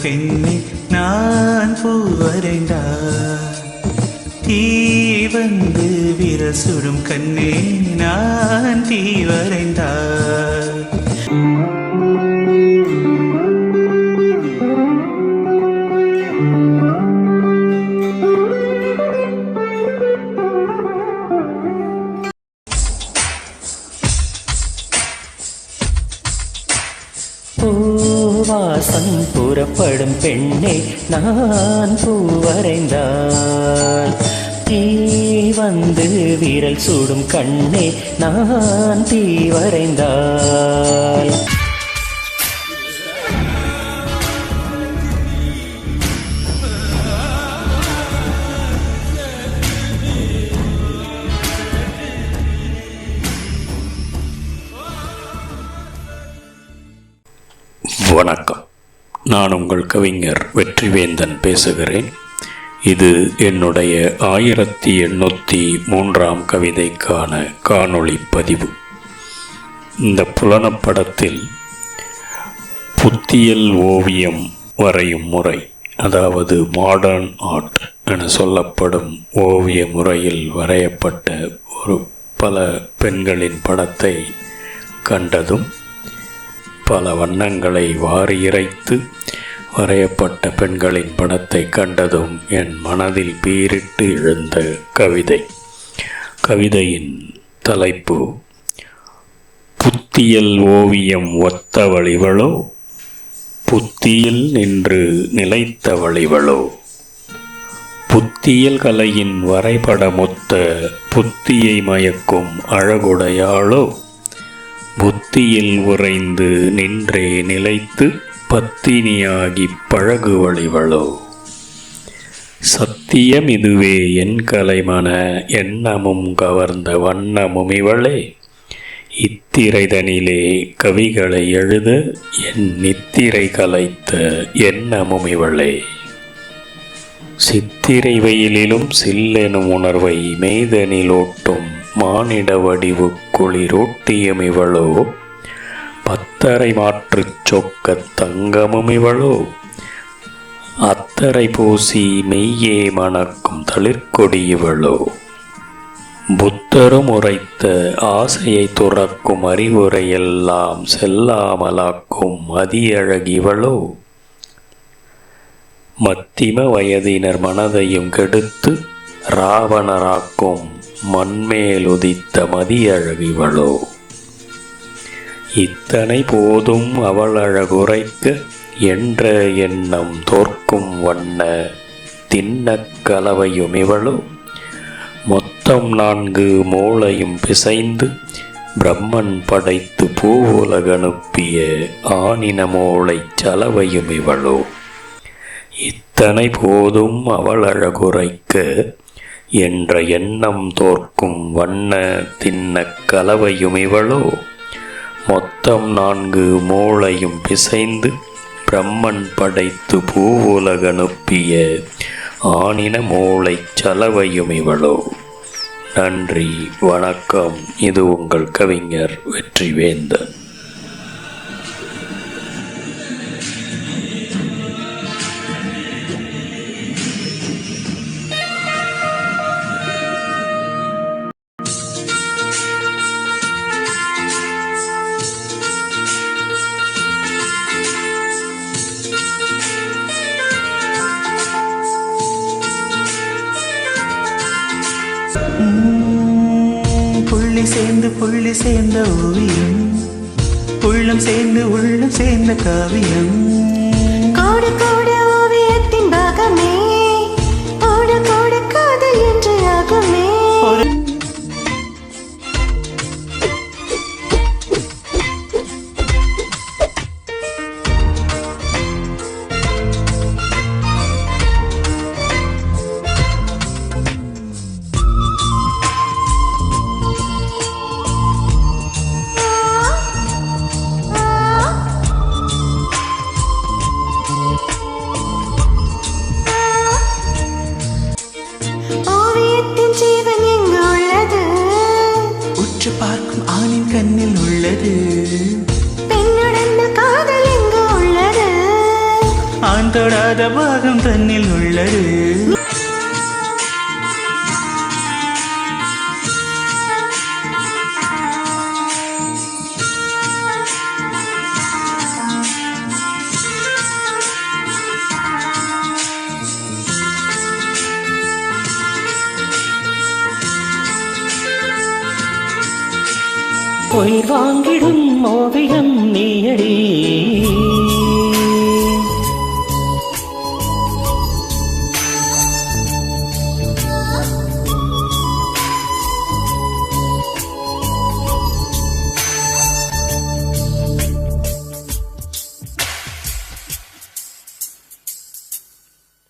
பெண்ணே நான் பூ வரைந்தார். தீ வந்து விரல் சுடும் கண்ணே நான் தீ வரைந்தார். பூவாசம் புறப்படும் பெண்ணே நான் பூ வரைந்தால். தீ வந்து விரல் சூடும் கண்ணே நான் தீ வரைந்தால். வணக்கம். நான் உங்கள் கவிஞர் வெற்றிவேந்தன் பேசுகிறேன். இது என்னுடைய 1803 கவிதைக்கான காணொளி பதிவு. இந்த புலனப்படத்தில் புத்தியல் ஓவியம் வரையும் முறை, அதாவது மாடர்ன் ஆர்ட் என சொல்லப்படும் ஓவிய முறையில் வரையப்பட்ட பல பெண்களின் படத்தை கண்டதும், பல வண்ணங்களை வாரி இறைத்து வரையப்பட்ட பெண்களின் படத்தை கண்டதும் என் மனதில் பீரிட்டு எழுந்த கவிதை. கவிதையின் தலைப்பு புத்தியல் ஓவியம் ஒத்தவளிவளோ, புத்தியில் நின்று நிலைத்தவளிவளோ, புத்தியல் கலையின் வரைபடமொத்த புத்தியை மயக்கும் அழகுடையாளோ, புத்தியில் உறைந்து நின்றே நிலைத்து பத்தினியாகி பழகுவழிவளோ. சத்தியம் இதுவே என் கலைமன எண்ணமும் கவர்ந்த வண்ணமும் இவளே. இத்திரைதனிலே கவிகளை எழுத என் நித்திரை கலைத்த எண்ணமும் இவளே. சித்திரை வெயிலிலும் சில்லெனும் உணர்வை மெய்தனிலோட்டும் மானிட வடிவு குளிரூட்டியும் இவளோ. பத்தரை மாற்றுச் சொக்கத் தங்கமும் இவளோ. அத்தரை பூசி மெய்யே மணக்கும் தளிர்கொடி இவளோ. புத்தரும் உரைத்த ஆசையை துறக்கும் அறிவுரையெல்லாம் செல்லாமலாக்கும் மதியழகிவளோ. மத்திம வயதினர் மனதையும் கெடுத்து ராவணராக்கும் மண்மேல் உதித்த மதியழகிவளோ. இத்தனை போதும் அவள் அழகுரைக்க என்ற எண்ணம் தோற்கும் வண்ண திண்ணக் கலவையும் இவளோ. மொத்தம் 4 மூளையும் பிசைந்து பிரம்மன் படைத்து பூவுலகனுப்பிய ஆனின மூளை சலவையும் இவளோ. இத்தனை போதும் அவள் அழகுரைக்க என்ற எண்ணம் தோற்கும் வண்ண திண்ணக் கலவையும் இவளோ. மொத்தம் 4 மூளையும் பிசைந்து பிரம்மன் படைத்து பூவுலகனுப்பிய ஆனின மூளை சலவையும் இவளோ. நன்றி, வணக்கம். இது உங்கள் கவிஞர் வெற்றிவேந்தன். புள்ளி சேர்ந்த ஓவியம், உள்ளம் சேர்ந்து உள்ளம் சேர்ந்த காவியம். கோடு கோடு ஓவியத்தின் பாகமே, கோடு கோடு காதல் என்று ஆகுமே. தொடாத பாகம் தன்னில் உள்ளது. உயிர் வாங்கிடும் ஓவியம் நீயடி